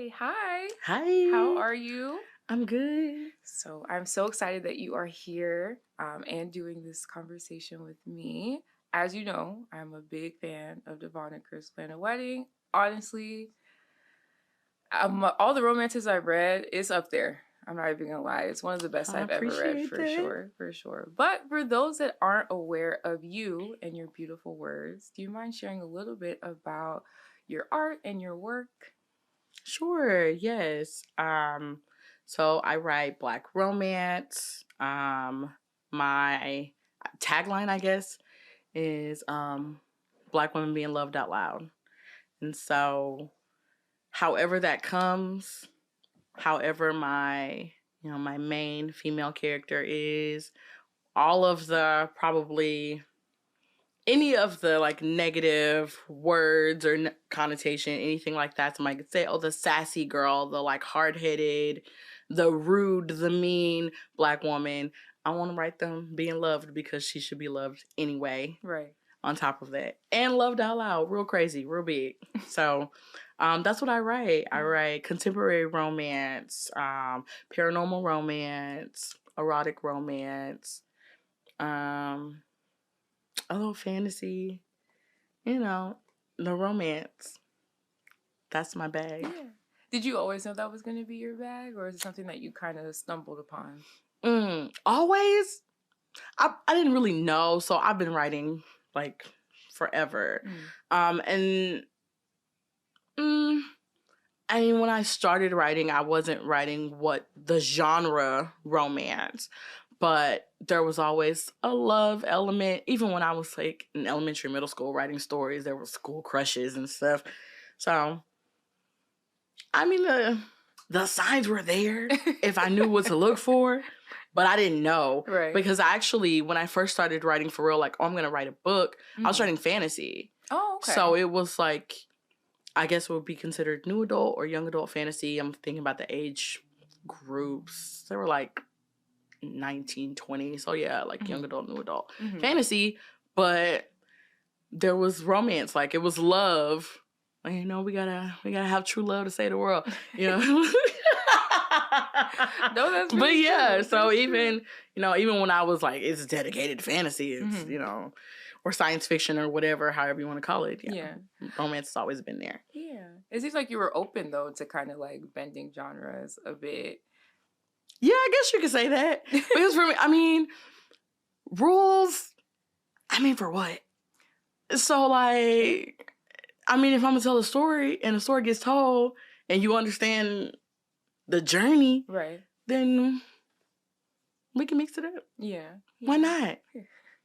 Hi. Hi. How are you? I'm good. So I'm so excited that you are here and doing this conversation with me. As you know, I'm a big fan of Devon and Chris Plan a Wedding. Honestly, all the romances I've read, it's up there. I'm not even gonna lie. It's one of the best I I've ever read appreciate for that. sure, for sure. But for those that aren't aware of you and your beautiful words, do you mind sharing a little bit about your art and your work? Sure, yes. So I write Black romance. My tagline, I guess, is Black women being loved out loud. And so however that comes, however my main female character is, all of the probably any of the like negative words or connotation, anything like that, somebody could say, oh, the sassy girl, the like hard-headed, the rude, the mean Black woman. I want to write them being loved because she should be loved anyway. Right. On top of that, and loved out loud, real crazy, real big. So that's what I write. I write contemporary romance, paranormal romance, erotic romance, a little fantasy, the romance. That's my bag. Yeah. Did you always know that was going to be your bag, or is it something that you kind of stumbled upon? Always. I didn't really know, so I've been writing like forever. And I mean, when I started writing, I wasn't writing what the genre romance, but there was always a love element. Even when I was like in elementary, middle school writing stories, there were school crushes and stuff. So, I mean, the signs were there if I knew what to look for, but I didn't know. Right. Because actually, when I first started writing for real, like, oh, I'm going to write a book, I was writing fantasy. Oh, okay. So it was like, I guess it would be considered new adult or young adult fantasy. I'm thinking about the age groups. They were like 19, 20. So yeah, like young adult, new adult fantasy. But there was romance. Like it was love. Like, we gotta have true love to save the world. No, that's really but yeah, true. so That's even when I was like, it's dedicated to fantasy, it's or science fiction or whatever, however you want to call it. Yeah. Romance has always been there. Yeah. It seems like you were open though to kind of like bending genres a bit. Yeah, I guess you could say that. Because for me, I mean, rules, for what? So like, if I'm gonna tell a story and the story gets told and you understand the journey, right, then we can mix it up. Yeah. Why not? Yeah.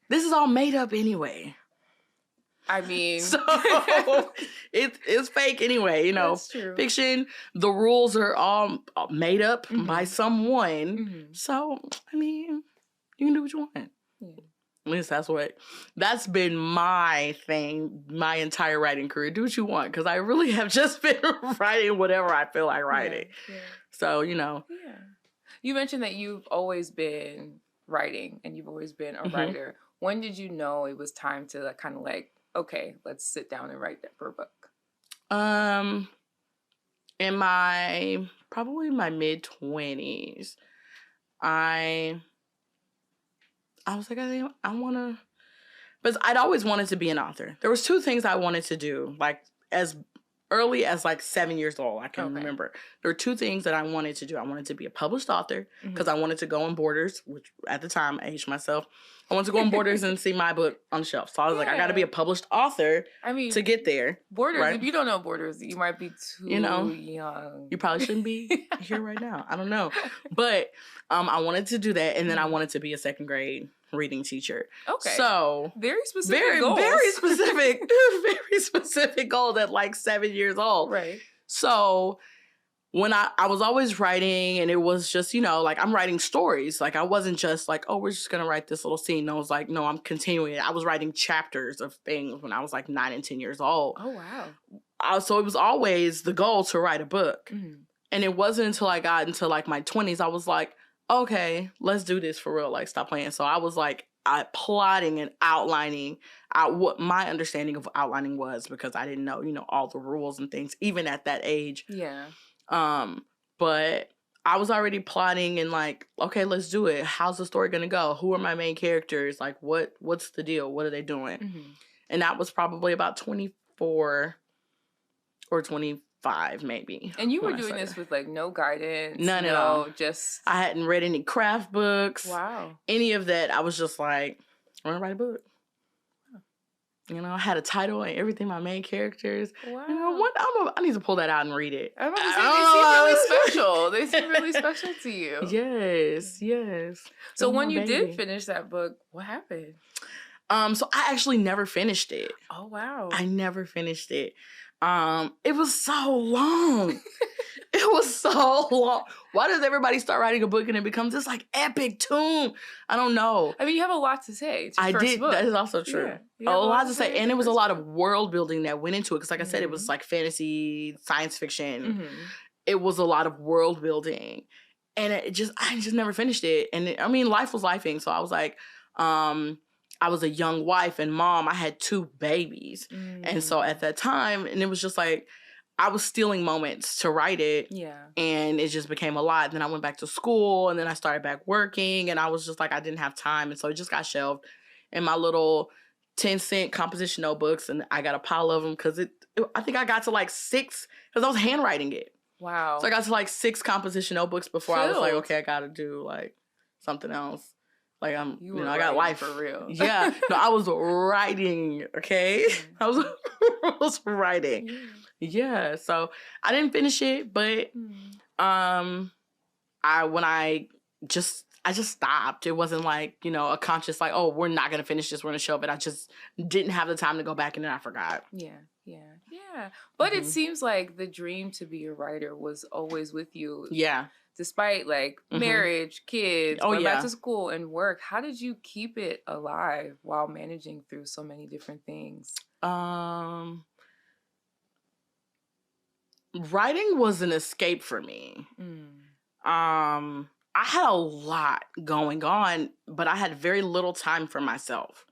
This is all made up anyway. I mean, so it's fake anyway, That's true. Fiction, the rules are all made up by someone. So, you can do what you want. Yeah. At least that's been my thing, my entire writing career. Do what you want, because I really have just been writing whatever I feel like writing. Yeah. So, Yeah. You mentioned that you've always been writing and you've always been a writer. When did you know it was time to kind of like, okay, let's sit down and write that for a book? In probably my mid-20s, I was like, I want to, but I'd always wanted to be an author. There was two things I wanted to do, like as early as like 7 years old. I can remember. There were two things that I wanted to do. I wanted to be a published author because I wanted to go on Borders, which at the time I aged myself. I wanted to go on Borders and see my book on the shelf. So I was like, I got to be a published author to get there. Borders, right? If you don't know Borders, you might be too young. You probably shouldn't be here right now. I don't know. But I wanted to do that. And then I wanted to be a second grade reading teacher. Okay. So very specific goals. Very specific, very specific goal at like 7 years old. Right. So when I was always writing, and it was just, like I'm writing stories. Like I wasn't just like, oh, we're just going to write this little scene. I was like, no, I'm continuing it. I was writing chapters of things when I was like 9 and 10 years old. Oh, wow. So it was always the goal to write a book. And it wasn't until I got into like my 20s, I was like, okay, let's do this for real. Like, stop playing. So I was like, plotting and outlining out what my understanding of outlining was, because I didn't know, all the rules and things, even at that age. Yeah. But I was already plotting and like, okay, let's do it. How's the story gonna go? Who are my main characters? Like, what's the deal? What are they doing? Mm-hmm. And that was probably about 24 or 25, maybe. And you were doing this with like no guidance, none at all. Just I hadn't read any craft books. Wow. Any of that. I was just like, I'm gonna write a book. You know, I had a title and everything, my main characters. Wow. You know, I need to pull that out and read it. I was about to say, they seem really special. They seem really special to you. Yes. So when you did finish that book, what happened? So I actually never finished it. Oh, wow. I never finished it. It was so long. It was so long. Why does everybody start writing a book and it becomes this like epic tome? I don't know. I mean, you have a lot to say. I did. Book. That is also true. Yeah, a lot to say. And it was a lot of world building that went into it. Because like I said, it was like fantasy, science fiction. Mm-hmm. It was a lot of world building. And I just never finished it. And I mean, life was lifing. So I was like, I was a young wife and mom. I had 2 babies. And so at that time, and it was just like, I was stealing moments to write it. Yeah. And it just became a lot. And then I went back to school and then I started back working and I was just like, I didn't have time. And so it just got shelved in my little 10-cent composition notebooks. And I got a pile of them because I think I got to like 6 because I was handwriting it. Wow. So I got to like 6 composition notebooks before I was like, okay, I got to do like something else. Like I got life for real. Yeah. No, I was writing, okay? I was writing. Yeah. So I didn't finish it, but I just stopped. It wasn't like, a conscious like, oh, we're not gonna finish this, we're gonna shelve it. I just didn't have the time to go back and then I forgot. Yeah. But it seems like the dream to be a writer was always with you. Yeah. Despite like marriage, kids, going back to school and work, how did you keep it alive while managing through so many different things? Writing was an escape for me. I had a lot going on, but I had very little time for myself.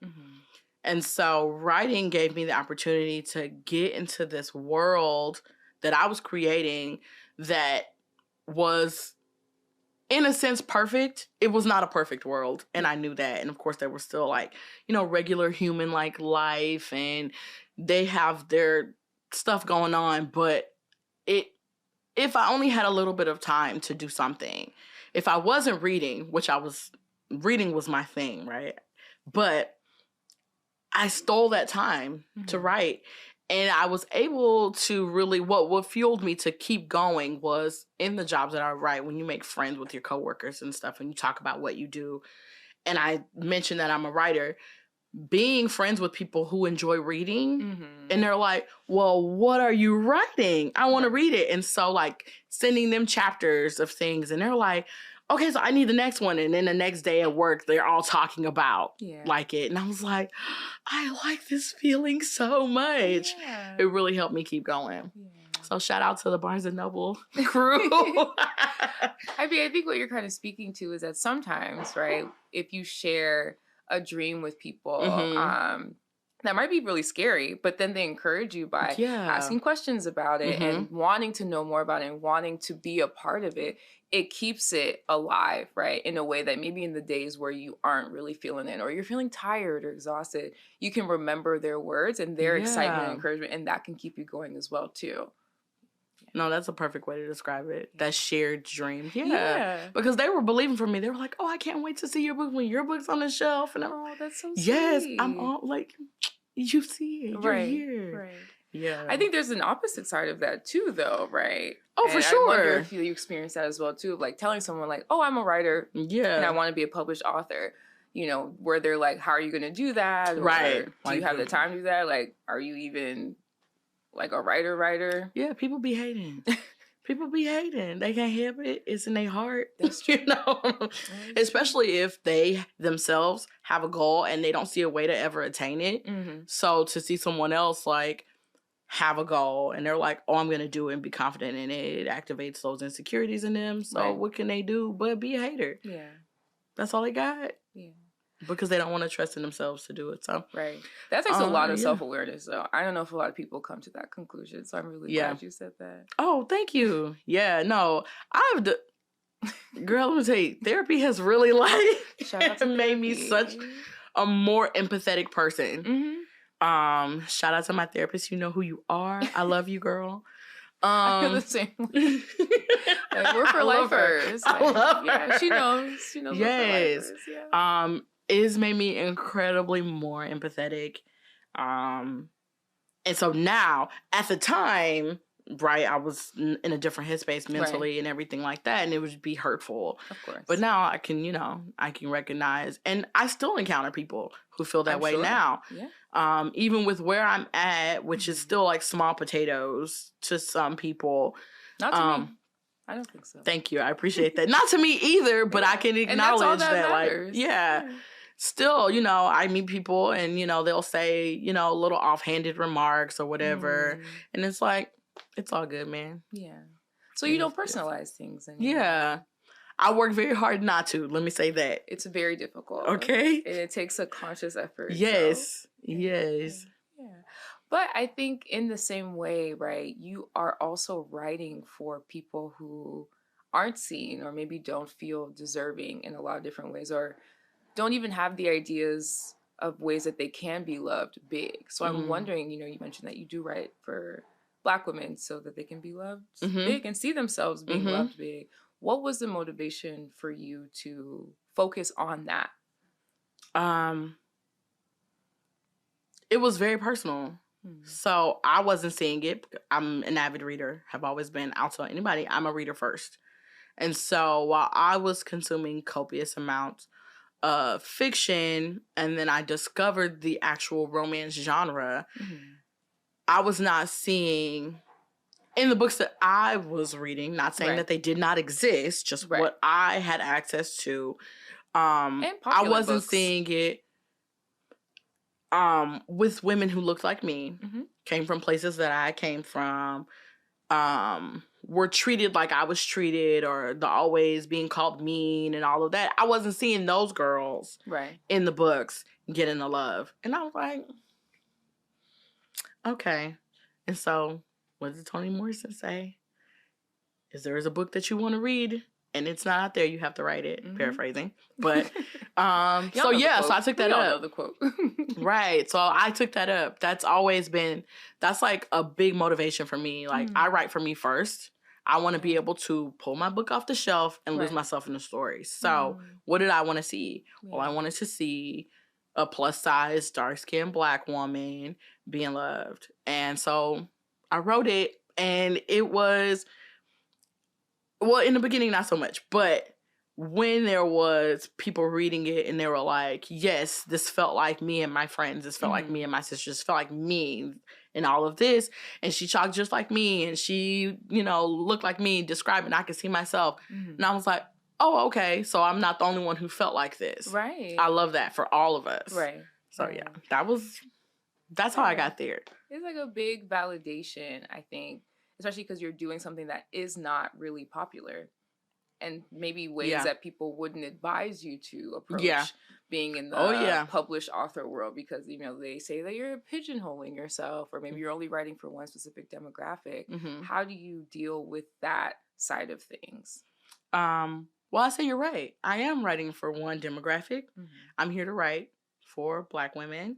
And so writing gave me the opportunity to get into this world that I was creating that was, in a sense, perfect. It was not a perfect world, and I knew that. And of course, there was still like, regular human like life, and they have their stuff going on. But if I only had a little bit of time to do something, if I wasn't reading, reading was my thing, right? But I stole that time to write. And I was able to really, what fueled me to keep going was in the jobs that I write, when you make friends with your coworkers and stuff, and you talk about what you do. And I mentioned that I'm a writer, being friends with people who enjoy reading. And they're like, well, what are you writing? I want to read it. And so like sending them chapters of things, and they're like, okay, so I need the next one. And then the next day at work, they're all talking about like it. And I was like, I like this feeling so much. Yeah. It really helped me keep going. Yeah. So shout out to the Barnes & Noble crew. I mean, I think what you're kind of speaking to is that sometimes, right, if you share a dream with people, that might be really scary, but then they encourage you by asking questions about it and wanting to know more about it and wanting to be a part of it. It keeps it alive, right? In a way that maybe in the days where you aren't really feeling it or you're feeling tired or exhausted, you can remember their words and their excitement and encouragement, and that can keep you going as well, too. No, that's a perfect way to describe it. That shared dream. Yeah. Because they were believing for me. They were like, oh, I can't wait to see your book when your book's on the shelf. And that's so sweet. Yes, I'm all like, you see it. You're here. Right. Yeah. I think there's an opposite side of that too, though, right? Oh, for sure. I wonder if you experience that as well, too. Of like telling someone like, oh, I'm a writer. Yeah. And I want to be a published author. Where they're like, how are you going to do that? Or do you have the time to do that? Like, are you even like a writer? Yeah, people be hating. People be hating. They can't help it. It's in their heart. That's true. Especially if they themselves have a goal and they don't see a way to ever attain it. So to see someone else like have a goal and they're like, oh, I'm going to do it and be confident in it. It activates those insecurities in them. So what can they do but be a hater? Yeah. That's all they got. because they don't want to trust in themselves to do it. So right. That takes a lot of yeah. self-awareness, though. I don't know if a lot of people come to that conclusion, so I'm really glad you said that. Oh, thank you. Yeah, no, girl, let me tell you, therapy has really Shout out to made me such a more empathetic person. Mm-hmm. Shout out to my therapist. You know who you are. I love you, girl. I feel the same way. Like, we're for lifers. I love her. Yeah, she knows. She knows we're for lifers. Yeah. It has made me incredibly more empathetic. And so now, at the time, right, I was in a different headspace mentally and everything like that, and it would be hurtful. Of course. But now I can, I can recognize, and I still encounter people who feel that way now. Yeah. Even with where I'm at, which is still like small potatoes to some people. Not to me. I don't think so. Thank you. I appreciate that. Not to me either, but I can acknowledge that matters. Like, still, I meet people and, they'll say, little offhanded remarks or whatever. And it's like, it's all good, man. Yeah. So you don't personalize things anymore. Yeah. I work very hard not to. Let me say that. It's very difficult. Okay. And it takes a conscious effort. Yes. So. Yes. Yeah. But I think in the same way, right, you are also writing for people who aren't seen or maybe don't feel deserving in a lot of different ways or don't even have the ideas of ways that they can be loved big. So I'm wondering, you mentioned that you do write for Black women so that they can be loved big and see themselves being loved big. What was the motivation for you to focus on that? It was very personal. So I wasn't seeing it. I'm an avid reader, have always been. I'll tell anybody, I'm a reader first. And so while I was consuming copious amounts of fiction, and then I discovered the actual romance genre, I was not seeing in the books that I was reading, not saying that they did not exist, just what I had access to. I wasn't seeing it with women who looked like me, came from places that I came from, were treated like I was treated, or the always being called mean and all of that. I wasn't seeing those girls in the books getting the love. And I was like, okay. And so, what did Toni Morrison say? Is there is a book that you want to read and it's not out there, you have to write it. Paraphrasing. But, so I took that up. Know the quote. Right. So I took that up. That's always been, that's like a big motivation for me. Like, I write for me first. I want to be able to pull my book off the shelf and lose myself in the story. So what did I want to see? Well, I wanted to see a plus size, dark skinned Black woman being loved. And so I wrote it, and it was, well, in the beginning, not so much, but when there was people reading it and they were like, yes, this felt like me and my friends, this felt like me and my sisters, felt like me and all of this, and she talked just like me, and she, looked like me, describing, I could see myself, and I was like, oh, okay, so I'm not the only one who felt like this. Right. I love that for all of us. Right. So yeah, that's how I got there. It's like a big validation, I think, especially because you're doing something that is not really popular, and maybe ways that people wouldn't advise you to approach being in the published author world, because they say that you're pigeonholing yourself, or maybe you're only writing for one specific demographic. How do you deal with that side of things? Well, I say you're right. I am writing for one demographic. I'm here to write for Black women.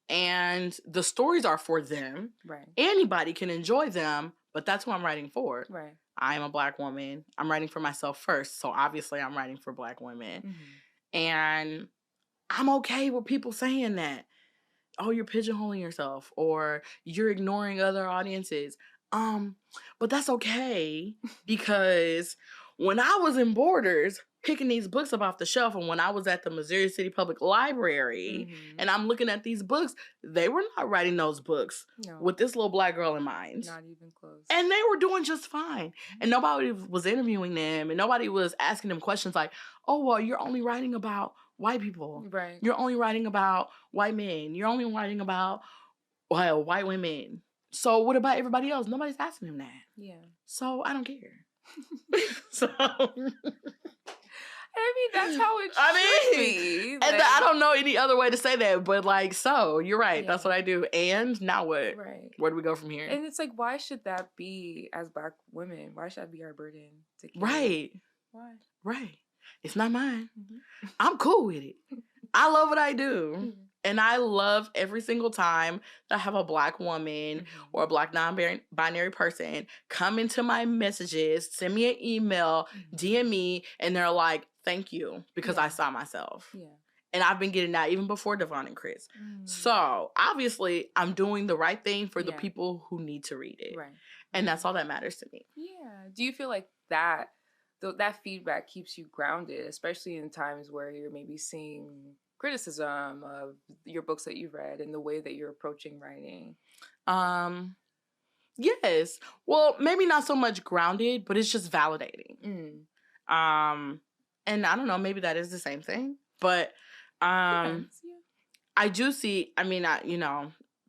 And the stories are for them. Right. Anybody can enjoy them, but that's who I'm writing for. Right. I am a Black woman. I'm writing for myself first, so obviously I'm writing for Black women. And I'm okay with people saying that. Oh, you're pigeonholing yourself, or you're ignoring other audiences. But that's okay, because when I was in Borders picking these books up off the shelf, and when I was at the Missouri City Public Library and I'm looking at these books, they were not writing those books with this little Black girl in mind. Not even close. And they were doing just fine. And nobody was interviewing them, and nobody was asking them questions like, oh, well, you're only writing about white people. Right. You're only writing about white men. You're only writing about, well, white women. So what about everybody else? Nobody's asking them that. Yeah. So I don't care. So I mean, that's how it should be. And I don't know any other way to say that, but like, so you're right. That's what I do. And now what? Right. Where do we go from here? And it's like, why should that be, as Black women? Why should that be our burden to carry? Right. Why? Right. It's not mine. Mm-hmm. I'm cool with it. I love what I do. Mm-hmm. And I love every single time that I have a Black woman or a Black non-binary person come into my messages, send me an email, DM me, and they're like, thank you, because I saw myself. Yeah. And I've been getting that even before Devon and Chris. So, obviously, I'm doing the right thing for the people who need to read it. Right. And that's all that matters to me. Yeah. Do you feel like that feedback keeps you grounded, especially in times where you're maybe seeing criticism of your books that you've read and the way that you're approaching writing? Yes. Well, maybe not so much grounded, but it's just validating. And I don't know, maybe that is the same thing, but I do see, I mean,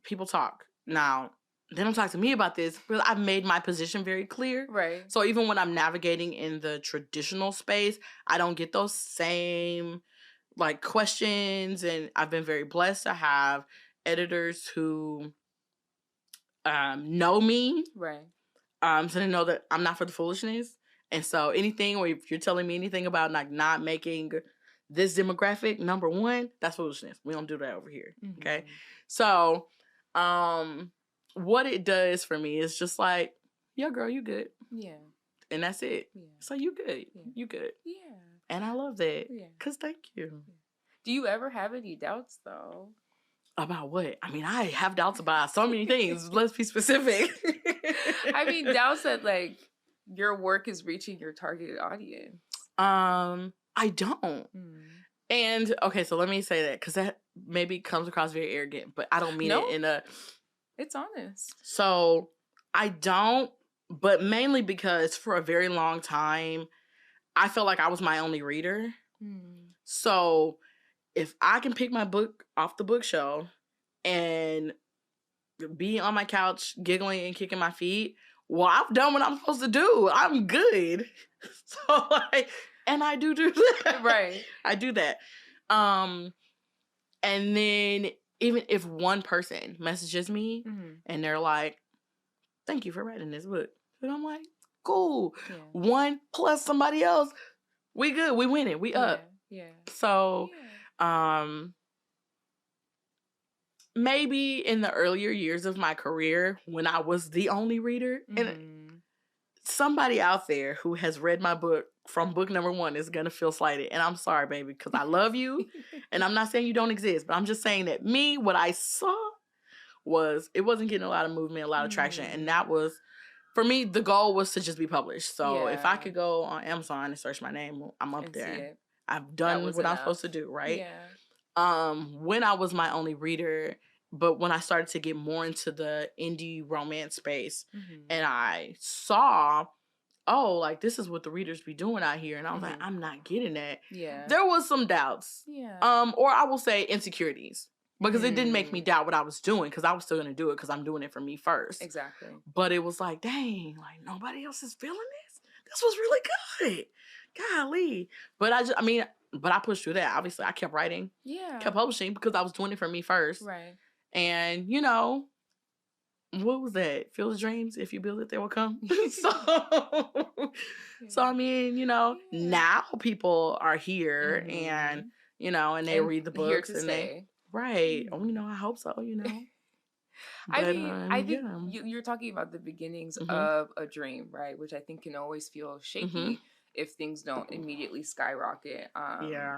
people talk. Now, they don't talk to me about this, but I've made my position very clear. Right. So even when I'm navigating in the traditional space, I don't get those same like questions, and I've been very blessed to have editors who know me. Right. So they know that I'm not for the foolishness. And so anything, or if you're telling me anything about like not making this demographic number one, that's foolishness. We don't do that over here. Mm-hmm. Okay. So what it does for me is just like, yeah, girl, you good. Yeah. And that's it. Yeah. So you good. Yeah. You good. Yeah. And I love that. Yeah. Because thank you. Yeah. Do you ever have any doubts, though? About what? I mean, I have doubts about so many things. Let's be specific. I mean, doubts that, like, your work is reaching your targeted audience. I don't. And, okay, so let me say that, because that maybe comes across very arrogant, but I don't mean it in a... It's honest. So, I don't, but mainly because for a very long time, I felt like I was my only reader. So, if I can pick my book off the bookshelf and be on my couch giggling and kicking my feet, well, I've done what I'm supposed to do. I'm good. So, like, and I do that. Right. I do that. And then even if one person messages me and they're like, thank you for writing this book. And I'm like, cool. Yeah. One plus somebody else. We good. We winning. We up. Yeah. So, maybe in the earlier years of my career when I was the only reader, and somebody out there who has read my book from book number 1 is going to feel slighted. And I'm sorry, baby, because I love you. And I'm not saying you don't exist, but I'm just saying that what I saw was it wasn't getting a lot of movement, a lot of traction. And that was, for me, the goal was to just be published. So if I could go on Amazon and search my name, I'm up there. I've done what I'm supposed to do, right? Yeah. When I was my only reader, but when I started to get more into the indie romance space, and I saw, oh, like, this is what the readers be doing out here, and I was like, I'm not getting that. Yeah. There was some doubts. Yeah. Or I will say insecurities. Because it didn't make me doubt what I was doing, because I was still going to do it, because I'm doing it for me first. Exactly. But it was like, dang, like, nobody else is feeling this? This was really good. Golly. But I pushed through that. Obviously, I kept writing. Yeah. Kept publishing, because I was doing it for me first. Right. And, what was that? Feel the dreams. If you build it, they will come. So I mean, now people are here and, and they read the books and stay. Right. Oh, I hope so, I think you're talking about the beginnings of a dream, right? Which I think can always feel shaky if things don't immediately skyrocket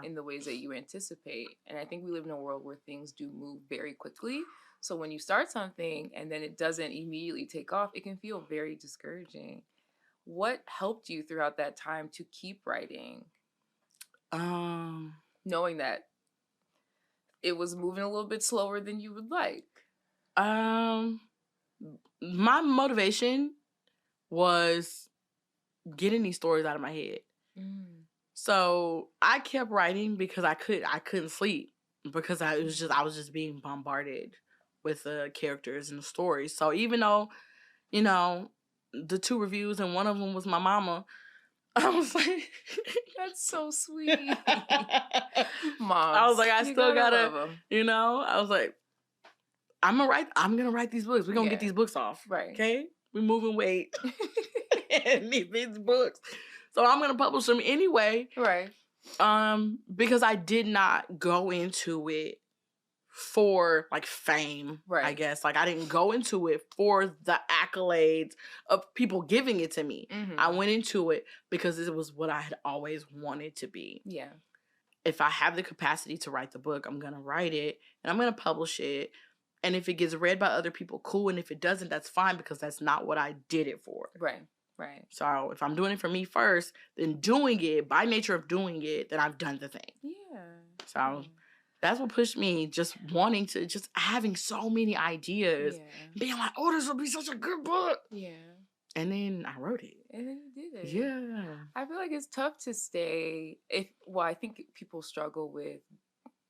in the ways that you anticipate. And I think we live in a world where things do move very quickly. So when you start something and then it doesn't immediately take off, it can feel very discouraging. What helped you throughout that time to keep writing? Knowing that it was moving a little bit slower than you would like. My motivation was getting these stories out of my head. So I kept writing because I couldn't sleep, because I was just being bombarded with the characters and the stories. So even though, the 2 reviews and one of them was my mama, I was like, That's so sweet. I was Moms, like, I you still gotta gotta, love 'em. you know, I was like, I'm gonna write these books. We're gonna get Yeah. these books off. Right. Okay? We're moving weight and these books. So I'm gonna publish them anyway. Right. Because I did not go into it for like fame, I Right. guess. Like I didn't go into it for the accolades of people giving it to me. I Mhm. went into it because it was what I had always wanted to be. Yeah. If I have the capacity to write the book, I'm gonna write it and I'm gonna publish it. And if it gets read by other people, cool. And if it doesn't, that's fine because that's not what I did it for. Right. Right. So if I'm doing it for me first, then doing it, by nature of doing it, then I've done the thing. Yeah. So Yeah. that's what pushed me, just wanting to, just having so many ideas. Yeah. Being like, oh, this will be such a good book. Yeah. And then I wrote it. And then you did it. Yeah. I feel like it's tough to stay I think people struggle with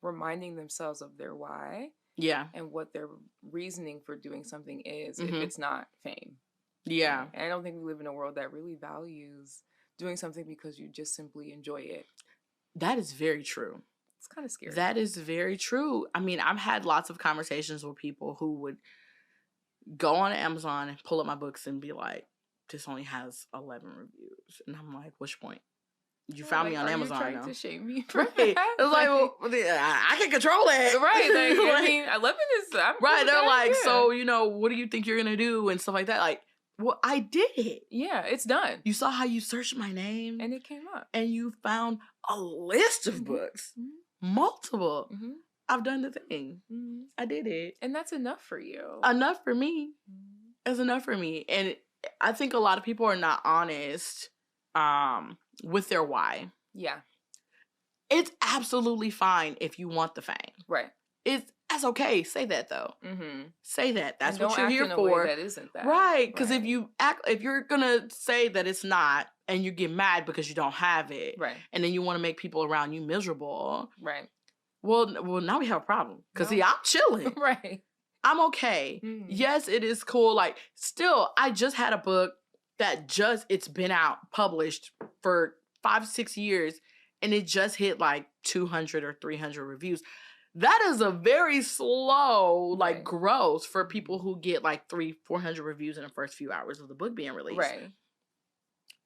reminding themselves of their why Yeah. and what their reasoning for doing something is if Mhm. it's not fame. Yeah. And I don't think we live in a world that really values doing something because you just simply enjoy it. That is very true. It's kind of scary. That is very true. I mean, I've had lots of conversations with people who would go on Amazon and pull up my books and be like, this only has 11 reviews. And I'm like, what's your point? You found me on Amazon. Are you trying to shame me? For Right. It's like, well, I can control that. Right. Like, Like, I mean, 11 is... I'm right. They're like, yeah. so, what do you think you're going to do? And stuff like that. Like, well, I did it. Yeah, it's done. You saw how you searched my name. And it came up. And you found a list of books. Mm-hmm. Multiple. Mm-hmm. I've done the thing. Mm-hmm. I did it. And that's enough for you. Enough for me. Mm-hmm. It's enough for me. And I think a lot of people are not honest with their why. Yeah. It's absolutely fine if you want the fame. Right. That's okay. Say that though. Mm-hmm. Say that. That's and what you're act here in a for. Way that isn't that. Right. Because right. if you're gonna say that it's not, and you get mad because you don't have it, right, and then you want to make people around you miserable, right. Well, now we have a problem. Because see, I'm chilling. Right. I'm okay. Mm. Yes, it is cool. Like, still, I just had a book that it's been out, published for 5-6 years, and it just hit like 200 or 300 reviews. That is a very slow, like, growth for people who get like 300-400 reviews in the first few hours of the book being released. Right.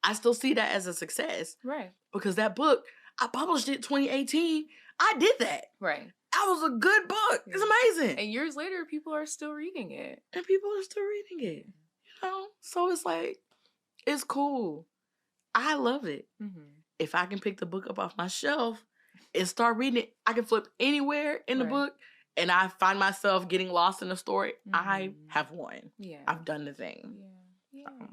I still see that as a success. Right. Because that book, I published it 2018. I did that. Right. That was a good book. It's amazing. And years later, people are still reading it. And people are still reading it. So it's like, it's cool. I love it. Mm-hmm. If I can pick the book up off my shelf and start reading it, I can flip anywhere in the book and I find myself getting lost in the story. Mm-hmm. I have won. Yeah. I've done the thing. Yeah. Yeah.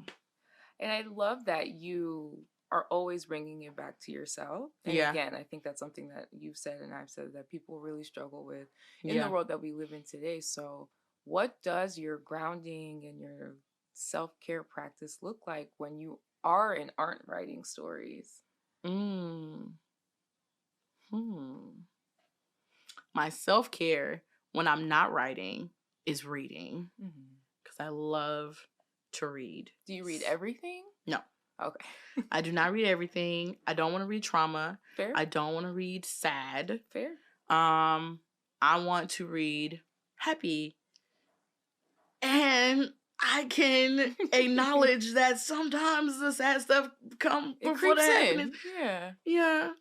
And I love that you are always bringing it back to yourself. And again, I think that's something that you've said and I've said that people really struggle with in the world that we live in today. So what does your grounding and your self-care practice look like when you are and aren't writing stories? My self-care when I'm not writing is reading. Because I love to read. Do you read everything? No. Okay. I do not read everything. I don't want to read trauma. Fair. I don't want to read sad. Fair. I want to read happy. And I can acknowledge that sometimes the sad stuff come before the happiness. Yeah. Yeah.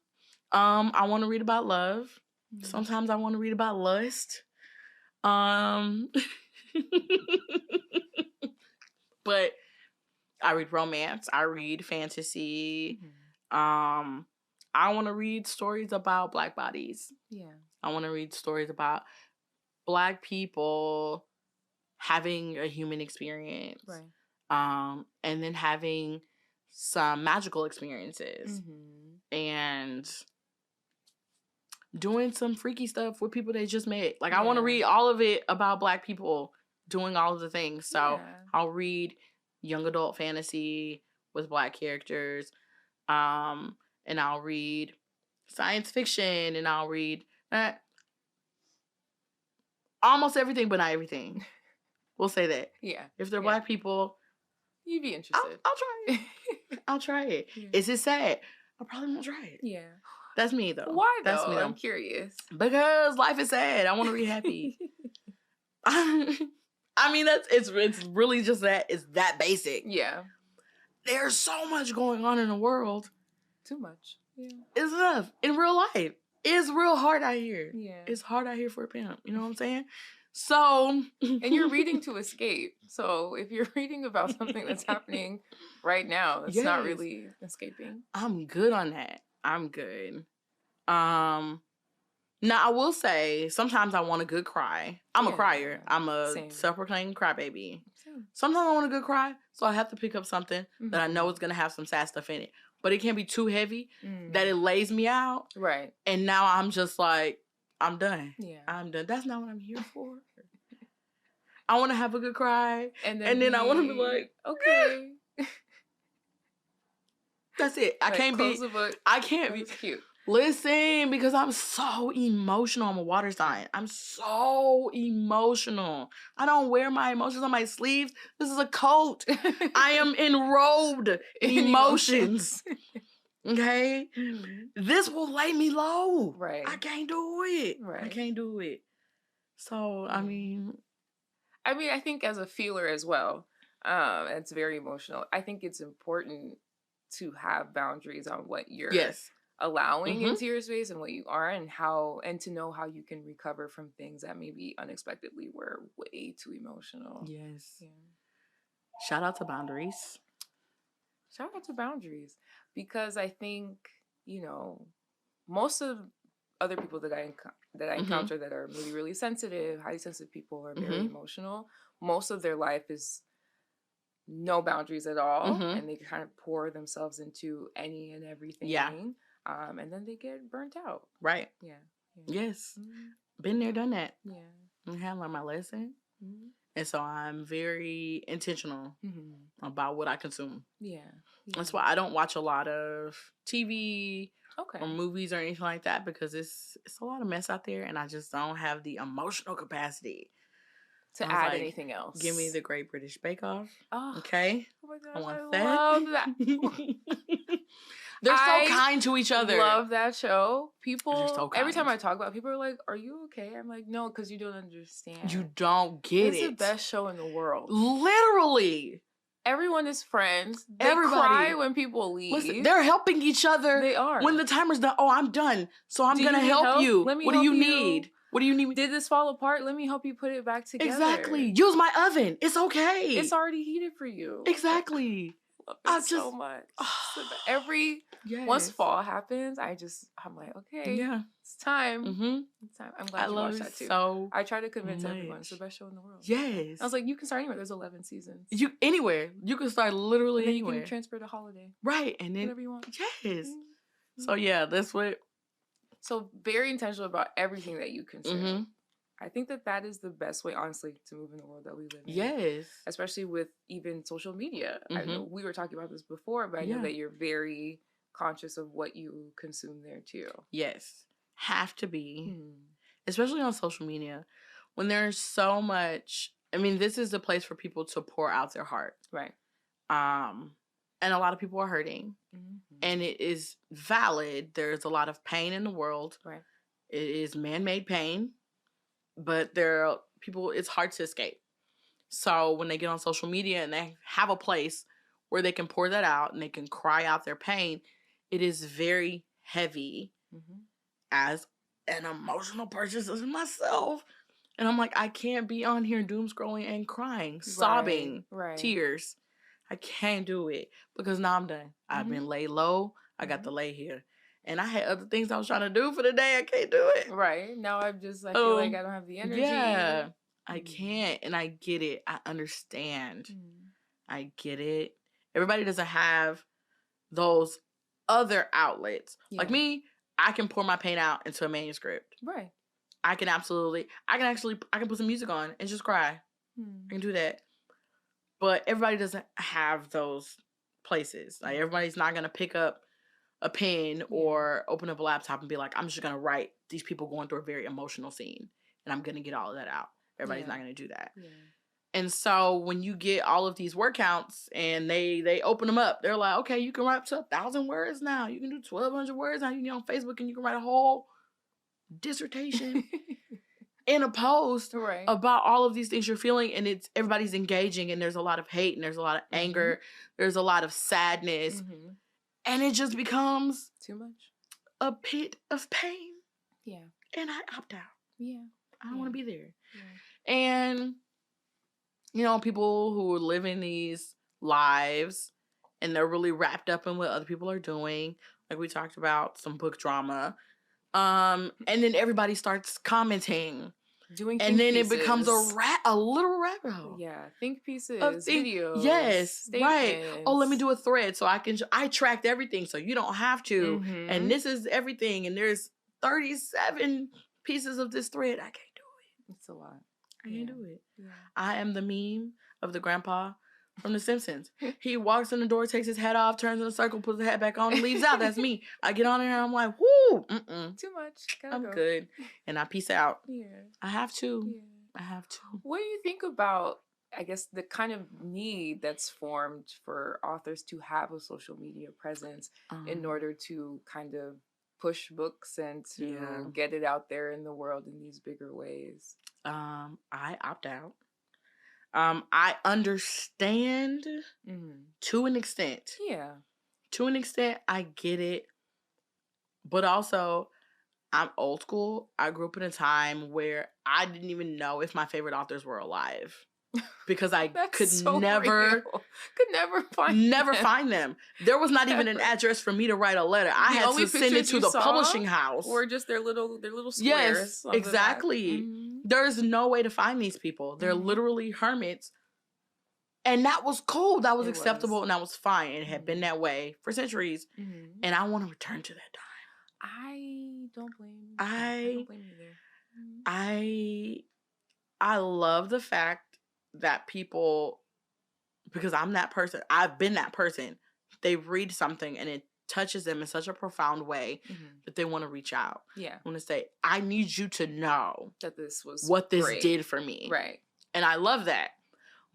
I want to read about love. Sometimes I want to read about lust. But I read romance. I read fantasy. I want to read stories about Black bodies. Yeah. I want to read stories about Black people having a human experience. Right. And then having some magical experiences. And doing some freaky stuff with people they just met. Like, I want to read all of it about Black people doing all of the things. So I'll read young adult fantasy with Black characters. And I'll read science fiction. And I'll read almost everything, but not everything. We'll say that. Yeah. If they're Black people, you'd be interested. I'll try. I'll try it. Yeah. Is it sad? I probably won't try it. Yeah. That's me though. Why That's though? me though. I'm curious. Because life is sad. I want to be happy. I mean, it's really just that. It's that basic. Yeah. There's so much going on in the world. Too much. Yeah. It's enough. In real life, it's real hard out here. Yeah. It's hard out here for a pimp. You know what I'm saying? So. And you're reading to escape. So if you're reading about something that's happening right now, it's not really escaping. I'm good on that. I'm good. Now I will say sometimes I want a good cry. I'm a crier. I'm a self-proclaimed crybaby. Sometimes I want a good cry, so I have to pick up something that I know is gonna have some sad stuff in it. But it can't be too heavy that it lays me out. Right. And now I'm just like, I'm done. Yeah. I'm done. That's not what I'm here for. I want to have a good cry. And then I want to be like, okay. That's it. I can't be. I can't be cute. Listen, because I'm so emotional. I'm a water sign. I'm so emotional. I don't wear my emotions on my sleeves. This is a coat. I am enrobed in emotions. Okay? This will lay me low. Right. I can't do it. Right. I can't do it. So, I mean, I think as a feeler as well, it's very emotional. I think it's important to have boundaries on what you're allowing into your space and what you are and to know how you can recover from things that maybe unexpectedly were way too emotional. Yes. Yeah. Shout out to boundaries. Shout out to boundaries. Because I think, most of other people that I encounter that are maybe really sensitive, highly sensitive people or very emotional, most of their life is no boundaries at all. And they kind of pour themselves into any and everything. Yeah. And then they get burnt out. Right. Yeah. Yes. Been there, done that. Yeah. I have learned my lesson. And so I'm very intentional about what I consume. Yeah. That's why I don't watch a lot of TV or movies or anything like that, because it's a lot of mess out there and I just don't have the emotional capacity to add anything else. Give me the Great British Bake Off. Oh, okay. Oh my gosh, I want love that. They're so kind to each other. I love that show. People, so every time I talk about it, people are like, are you okay? I'm like, no, because you don't understand. You don't get It's the best show in the world. Literally. Everyone is friends. Everybody cry when people leave. Listen, they're helping each other. They are. When the timer's done, oh, I'm done. So I'm going to help you. What do you need? What do you need? Did this fall apart? Let me help you put it back together. Exactly. Use my oven. It's okay. It's already heated for you. Exactly. I just so much. Once fall happens, I'm like, okay, it's time. It's time. I'm glad you watched that too. So I try to convince everyone it's the best show in the world. Yes. I was like, you can start anywhere. There's 11 seasons. Anywhere. You can start literally and then anywhere. You can transfer to Holiday. Right, and then whatever you want. Yes. So yeah, that's what. So very intentional about everything that you consume. I think that is the best way, honestly, to move in the world that we live in. Yes. Especially with even social media. I know we were talking about this before, but I know that you're very conscious of what you consume there too. Yes. Have to be. Especially on social media. When there's so much, this is the place for people to pour out their heart. Right. And a lot of people are hurting. And it is valid. There's a lot of pain in the world. Right. It is man-made pain. But it's hard to escape. So when they get on social media and they have a place where they can pour that out and they can cry out their pain, it is very heavy as an emotional person as myself. And I'm like, I can't be on here doom scrolling and crying, sobbing, tears. I can't do it because now I'm done. I've been laid low. I got to lay here. And I had other things I was trying to do for the day. I can't do it. Right. Now I feel like I don't have the energy. Yeah. I can't. And I get it. I understand. I get it. Everybody doesn't have those other outlets. Yeah. Like me, I can pour my pain out into a manuscript. Right. I can put some music on and just cry. I can do that. But everybody doesn't have those places. Like everybody's not going to pick up a pen or open up a laptop and be like, I'm just going to write these people going through a very emotional scene and I'm going to get all of that out. Everybody's not going to do that. Yeah. And so when you get all of these word counts and they open them up, they're like, okay, you can write up to 1,000 words now. You can do 1,200 words now. You can get on Facebook and you can write a whole dissertation in a post about all of these things you're feeling, and it's everybody's engaging, and there's a lot of hate and there's a lot of anger. There's a lot of sadness. And it just becomes too much. A pit of pain. Yeah. And I opt out. Yeah. I don't want to be there. Yeah. And, you know, people who are living these lives and they're really wrapped up in what other people are doing. Like we talked about some book drama. And then everybody starts commenting. Doing and then pieces. It becomes a little rabbit hole. Yeah, think pieces, videos. Yes, statements. Right. Oh, let me do a thread so I tracked everything so you don't have to. And this is everything. And there's 37 pieces of this thread. I can't do it. It's a lot. I can't do it. Yeah. I am the meme of the grandpa from The Simpsons. He walks in the door, takes his hat off, turns in a circle, puts the hat back on, and leaves out. That's me. I get on there and I'm like, whoo, too much. I'm good. And I peace out. Yeah. I have to. Yeah. I have to. What do you think about, I guess, the kind of need that's formed for authors to have a social media presence in order to kind of push books and to get it out there in the world in these bigger ways? I opt out. I understand to an extent. Yeah. To an extent, I get it. But also, I'm old school. I grew up in a time where I didn't even know if my favorite authors were alive. Because I could never find them. There was not even an address for me to write a letter. I had to send it to the publishing house. Or just their little squares. Yes, exactly. There's no way to find these people. They're literally hermits. And that was cool. That was acceptable and that was fine. It had been that way for centuries. And I want to return to that time. I don't blame you. I don't blame you there. I love the fact that people, because I'm that person, I've been that person, they read something and it touches them in such a profound way that they want to reach out. Yeah. Want to say, I need you to know that this was what this great. Did for me. Right. And I love that.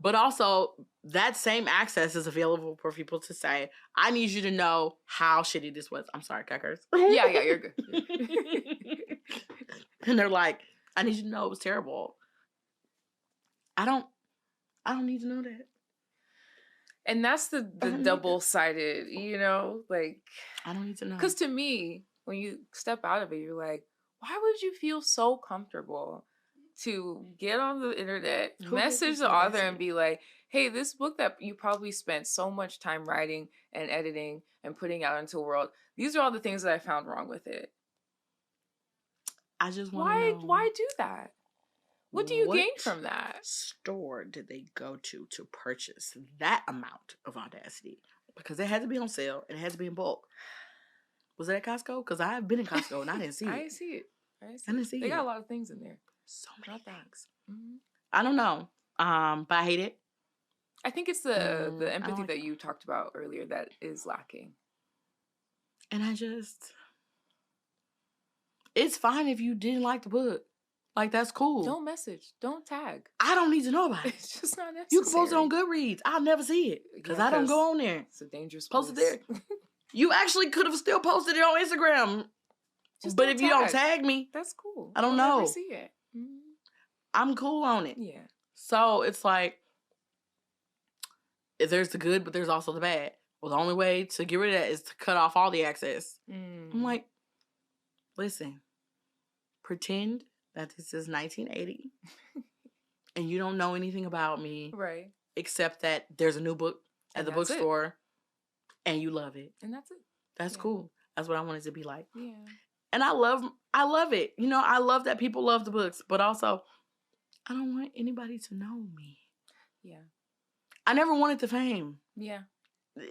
But also, that same access is available for people to say, I need you to know how shitty this was. I'm sorry, cuckers. Yeah, you're good. And they're like, I need you to know it was terrible. I don't need to know that. And that's the double-sided, you know, like, I don't need to know. Because to me, when you step out of it, you're like, why would you feel so comfortable to get on the internet, message the author and be like, hey, this book that you probably spent so much time writing and editing and putting out into the world, these are all the things that I found wrong with it. I just want to know. Why do that? What do you gain from that? Store did they go to purchase that amount of audacity? Because it had to be on sale and it had to be in bulk. Was it at Costco? Because I've been in Costco and I didn't see it. I didn't see it. They got a lot of things in there. So many things. I don't know. But I hate it. I think it's the empathy that you talked about earlier that is lacking. And it's fine if you didn't like the book. Like, that's cool. Don't message. Don't tag. I don't need to know about it. It's just not necessary. You can post it on Goodreads. I'll never see it. Because I don't go on there. It's a dangerous place. Post it there. You actually could have still posted it on Instagram. But if you don't tag me, that's cool. I don't know. Never see it. I'm cool on it. Yeah. So it's like, there's the good, but there's also the bad. Well, the only way to get rid of that is to cut off all the access. I'm like, listen, pretend that this is 1980 and you don't know anything about me. Right. Except that there's a new book at the bookstore and you love it. And that's it. That's cool. That's what I want it to be like. Yeah. And I love it. You know, I love that people love the books, but also I don't want anybody to know me. Yeah. I never wanted the fame. Yeah.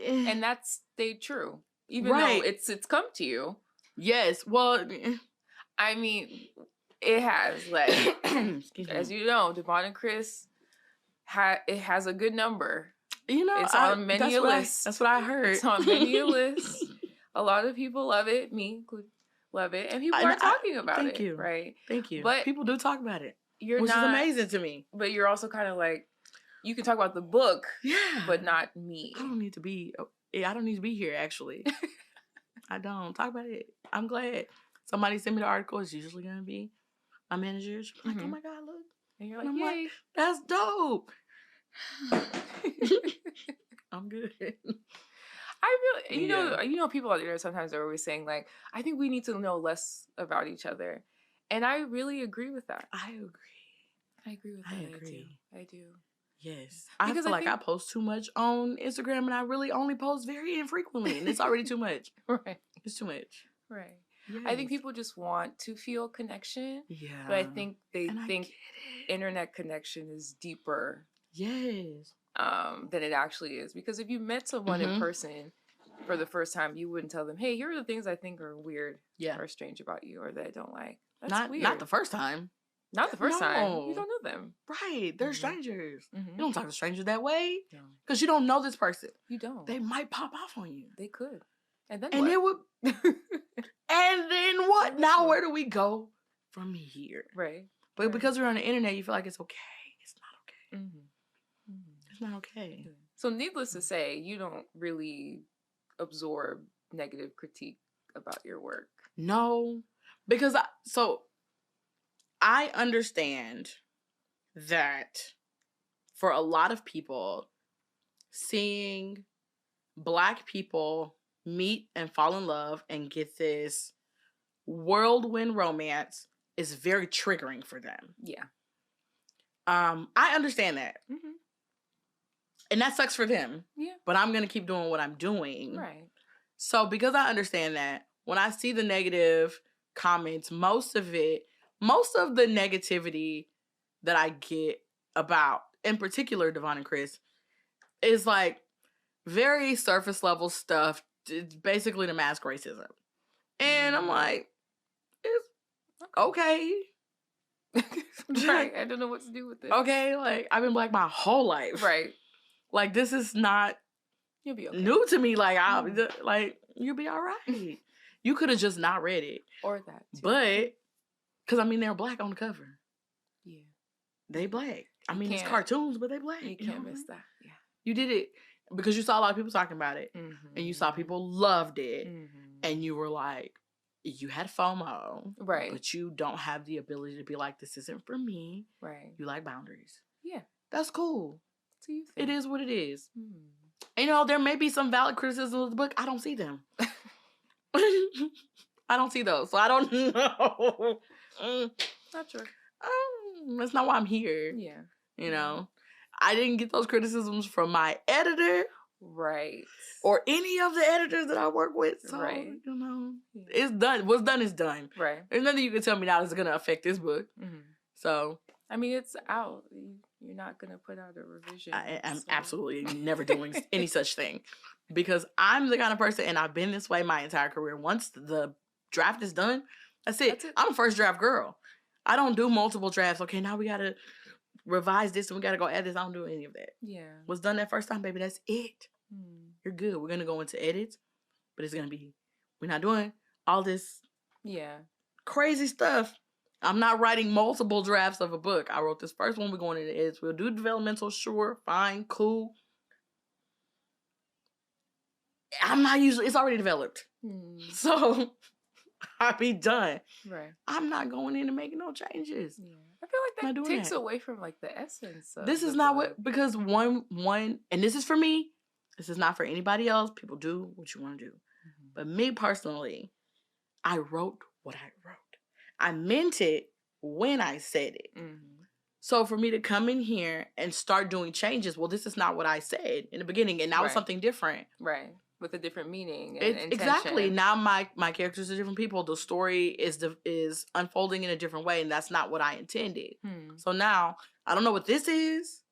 And that's stayed true. Even though it's come to you. Yes. Well, I mean, it has, like, as you know, Devon and Chris, it has a good number. You know, it's on many lists. That's what I heard. It's on many lists. A lot of people love it. Me included, love it. And people are talking about it. Thank you. Right? Thank you. But people do talk about it. Which is amazing to me. But you're also kind of like, you can talk about the book, Yeah, but not me. I don't need to be here, actually. I don't. Talk about it. I'm glad. Somebody sent me the article. It's usually going to be my manager. She's like, oh my God, look. And you're And like, I'm yay. like, that's dope. I'm good. I really, you know, people out there sometimes are always saying like, I think we need to know less about each other, and I really agree with that. I agree. I agree with that. I agree. I do. Yes. Because I feel like I post too much on Instagram, and I really only post very infrequently, and it's already too much. Right. It's too much. Right. Yes. I think people just want to feel connection. Yeah. But I think they think internet connection is deeper. Yes. Than it actually is. Because if you met someone in person for the first time, you wouldn't tell them, hey, here are the things I think are weird or strange about you or that I don't like. That's weird. Not the first time. Not the first time. You don't know them. Right. They're strangers. Mm-hmm. You don't talk to strangers that way. Because you don't know this person. You don't. They might pop off on you. They could. And then what? It would... and then what? Now where do we go from here? Right. But because we're on the internet, you feel like it's okay. It's not okay. It's not okay. So needless to say, you don't really absorb negative critique about your work. No. Because I understand that for a lot of people, seeing Black people meet and fall in love and get this whirlwind romance is very triggering for them. Yeah. I understand that. And that sucks for them. Yeah. But I'm going to keep doing what I'm doing. Right. So because I understand that, when I see the negative comments, most of the negativity that I get about, in particular, Devon and Chris, is like very surface level stuff. It's basically to mask racism. And I'm like, it's okay. Right. I don't know what to do with this. Okay. Like, I've been Black my whole life. Right. Like, this is not You'll be okay. new to me. Like, you'll be all right. You could have just not read it. Or that, too. But, because, I mean, they're Black on the cover. Yeah. They Black. I mean, it's cartoons, but they Black. You can't miss that. Yeah. You did it because you saw a lot of people talking about it. And you saw people loved it. And you were like, you had FOMO. Right. But you don't have the ability to be like, this isn't for me. Right. You like boundaries. Yeah. That's cool. So you think. It is what it is. And, you know, there may be some valid criticisms of the book. I don't see them. I don't see those. So I don't know. Not sure. That's not why I'm here. Yeah. You know? I didn't get those criticisms from my editor. Right. Or any of the editors that I work with. So, you know, it's done. What's done is done. Right. There's nothing you can tell me now that's going to affect this book. So. I mean, it's out. You're not going to put out a revision. I'm absolutely never doing any such thing. Because I'm the kind of person, and I've been this way my entire career. Once the draft is done, that's it. I'm a first draft girl. I don't do multiple drafts. Okay, now we got to revise this and we got to go edit this. I don't do any of that. Yeah. What's done that first time, baby, that's it. You're good. We're going to go into edits, but it's going to be, we're not doing all this crazy stuff. I'm not writing multiple drafts of a book. I wrote this first one. We're going into edits. We'll do developmental, sure, fine, cool. It's already developed. So I'll be done. Right. I'm not going in and making no changes. Yeah. I feel like that takes away from like the essence of this is not what, because one, and this is for me. This is not for anybody else. People do what you want to do. But me personally, I wrote what I wrote. I meant it when I said it. So for me to come in here and start doing changes, well, this is not what I said in the beginning, and now it's something different. Right. With a different meaning and intention. Exactly. Now my characters are different people. The story is unfolding in a different way, and that's not what I intended. So now, I don't know what this is,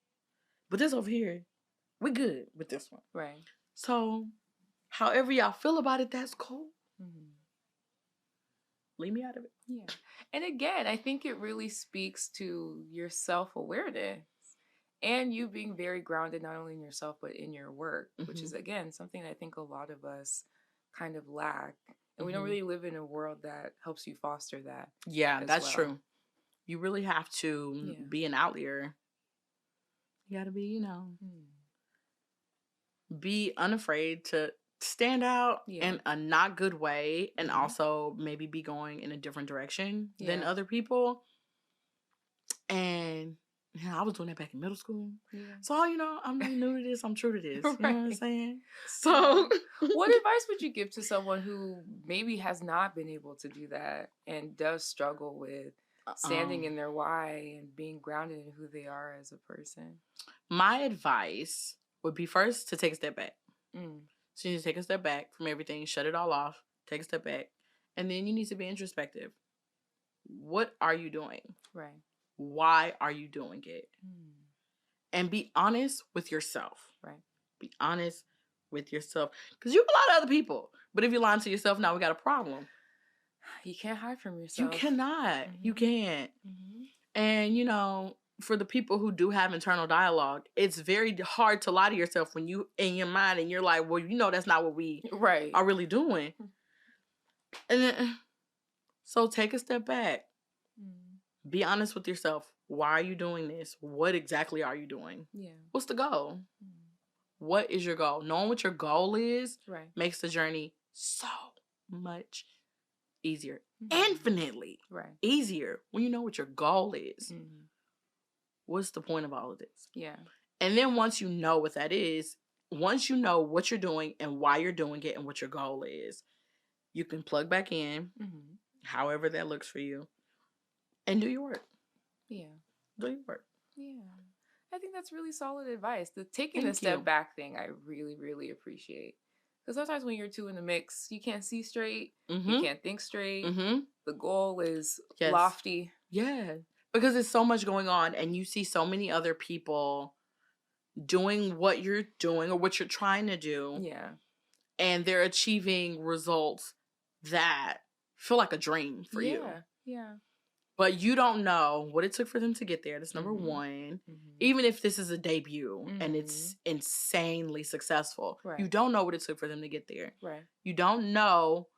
but this over here, we're good with this one. Right. So, however y'all feel about it, that's cool. Leave me out of it. Yeah. And again, I think it really speaks to your self-awareness and you being very grounded not only in yourself but in your work, which is, again, something I think a lot of us kind of lack. And we don't really live in a world that helps you foster that. Yeah, that's true. You really have to be an outlier. You gotta be, be unafraid to stand out in a not good way, and also maybe be going in a different direction than other people. And I was doing that back in middle school. Yeah. So, I'm not new to this. I'm true to this. You know what I'm saying? So, what advice would you give to someone who maybe has not been able to do that and does struggle with standing in their why and being grounded in who they are as a person? My advice would be first to take a step back. So you need to take a step back from everything, shut it all off, take a step back, and then you need to be introspective. What are you doing? Right. Why are you doing it? And be honest with yourself. Right. Be honest with yourself. Because you can lie to other people. But if you're lying to yourself, now we got a problem. You can't hide from yourself. You cannot. You can't. And, for the people who do have internal dialogue, it's very hard to lie to yourself when you in your mind and you're like, well, that's not what we are really doing. And then, so take a step back. Be honest with yourself. Why are you doing this? What exactly are you doing? Yeah. What's the goal? What is your goal? Knowing what your goal is makes the journey so much easier. Infinitely easier when you know what your goal is. What's the point of all of this? Yeah. And then once you know what that is, once you know what you're doing and why you're doing it and what your goal is, you can plug back in, however that looks for you, and do your work. Yeah. Do your work. Yeah. I think that's really solid advice. The taking the step back thing, I really, really appreciate. Because sometimes when you're two in the mix, you can't see straight. You can't think straight. The goal is lofty. Yeah. Because there's so much going on and you see so many other people doing what you're doing or what you're trying to do. Yeah. And they're achieving results that feel like a dream for you. Yeah. Yeah. But you don't know what it took for them to get there. That's number one. Even if this is a debut and it's insanely successful, you don't know what it took for them to get there. Right. You don't know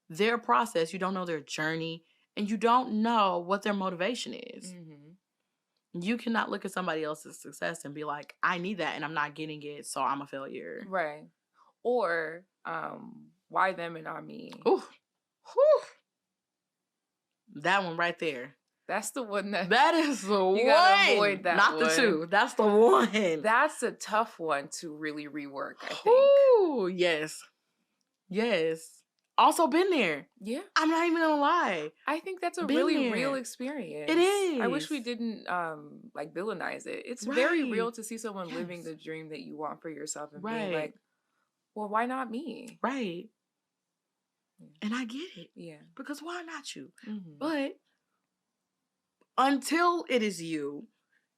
their process. You don't know their journey. And you don't know what their motivation is. You cannot look at somebody else's success and be like, I need that and I'm not getting it, so I'm a failure. Right. Or, why them and not me? Ooh. Whew. That one right there. That's the one that is the one. You gotta avoid that not one. The two. That's the one. That's a tough one to really rework, I think. Ooh, yes. Yes. Also been there. Yeah. I'm not even gonna lie. I think that's a really real experience. It is. I wish we didn't villainize it. It's very real to see someone living the dream that you want for yourself and being like, well, why not me? Right. And I get it. Yeah. Because why not you? But until it is you,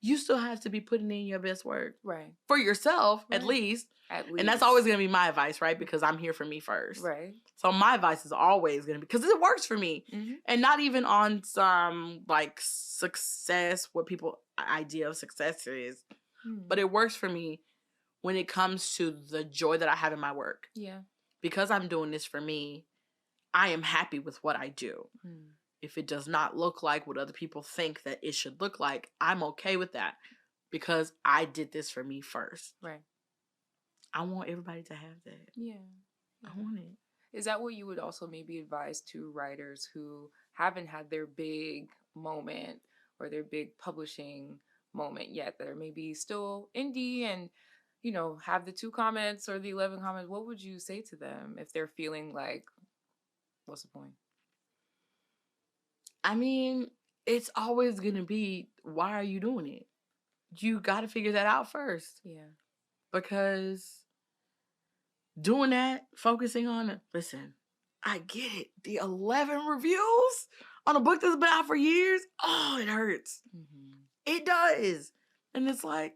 you still have to be putting in your best work. Right. For yourself, at least. And that's always going to be my advice, right? Because I'm here for me first. Right. So my advice is always going to be, because it works for me. And not even on some success, what people idea of success is. But it works for me when it comes to the joy that I have in my work. Yeah. Because I'm doing this for me, I am happy with what I do. If it does not look like what other people think that it should look like, I'm okay with that. Because I did this for me first. Right. I want everybody to have that. Yeah. I want it. Is that what you would also maybe advise to writers who haven't had their big moment or their big publishing moment yet, that are maybe still indie and, have the 2 comments or the 11 comments? What would you say to them if they're feeling like, what's the point? I mean, it's always going to be, why are you doing it? You got to figure that out first. Yeah. Because doing that, focusing on it, listen, I get it. The 11 reviews on a book that's been out for years, oh, it hurts. It does. And it's like,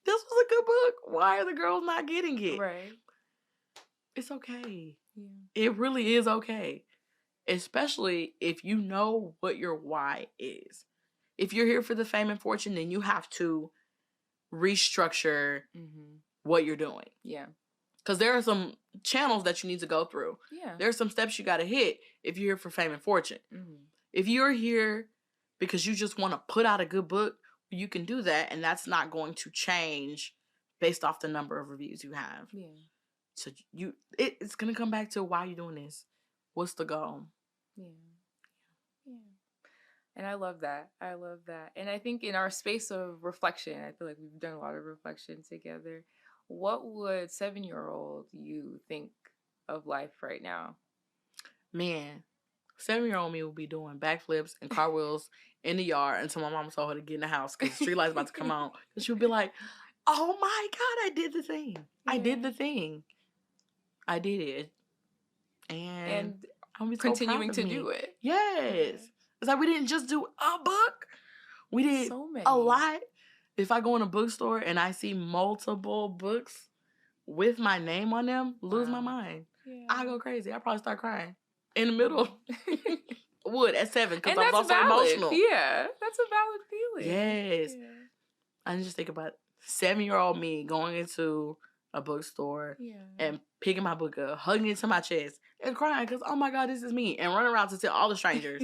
this was a good book. Why are the girls not getting it? Right. It's okay. Yeah. It really is okay. Especially if you know what your why is. If you're here for the fame and fortune, then you have to restructure what you're doing. Yeah. Because there are some channels that you need to go through. Yeah. There are some steps you got to hit if you're here for fame and fortune. If you're here because you just want to put out a good book, you can do that, and that's not going to change based off the number of reviews you have. Yeah. So it's gonna come back to why you're doing this. What's the goal? Yeah. Yeah. And I love that. I love that. And I think in our space of reflection, I feel like we've done a lot of reflection together. What would 7-year-old you think of life right now? Man, 7-year-old me will be doing backflips and cartwheels in the yard until my mama told her to get in the house because the street light's about to come on. And she would be like, oh my God, I did the thing. Yeah. I did the thing. I did it. And I'm be continuing so to do it. Yes. Yeah. It's like we didn't just do a book. We did so many. A lot. If I go in a bookstore and I see multiple books with my name on them, lose my mind. Yeah. I go crazy. I probably start crying in the middle. Would at 7 because I was also emotional. Yeah, that's a valid feeling. Yes. Yeah. I just think about 7-year-old me going into a bookstore and picking my book up, hugging it to my chest, and crying because, oh my God, this is me. And running around to tell all the strangers,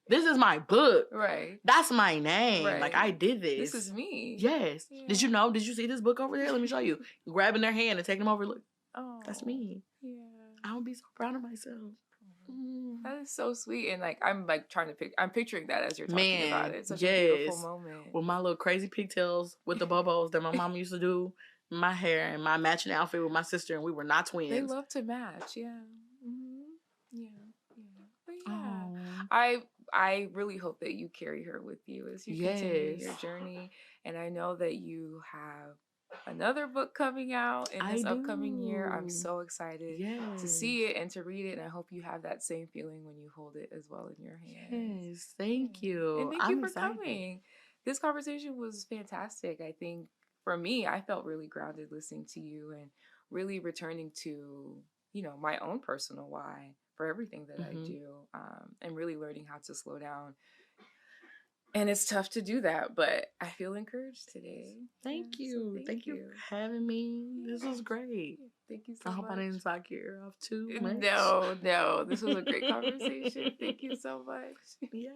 this is my book. Right. That's my name. Right. Like, I did this. This is me. Yes. Yeah. Did you know? Did you see this book over there? Let me show you. Grabbing their hand and taking them over. Look. Oh. That's me. Yeah. I would be so proud of myself. That is so sweet. And, like, I'm, like, I'm picturing that as you're talking about it. It's such a beautiful moment. With my little crazy pigtails with the bubbles that my mom used to do. My hair and my matching outfit with my sister, and we were not twins. They love to match, yeah. Mm-hmm. Yeah. But yeah, I really hope that you carry her with you as you continue your journey. And I know that you have another book coming out in this upcoming year. I'm so excited to see it and to read it. And I hope you have that same feeling when you hold it as well in your hands. Yes, thank you. And thank you for coming. This conversation was fantastic. I think for me, I felt really grounded listening to you and really returning to, my own personal why for everything that I do, and really learning how to slow down. And it's tough to do that, but I feel encouraged today. Thank you. So thank you for having me. This was great. Thank you so much. I hope I didn't talk your ear off too much. No. This was a great conversation. Thank you so much. Yes.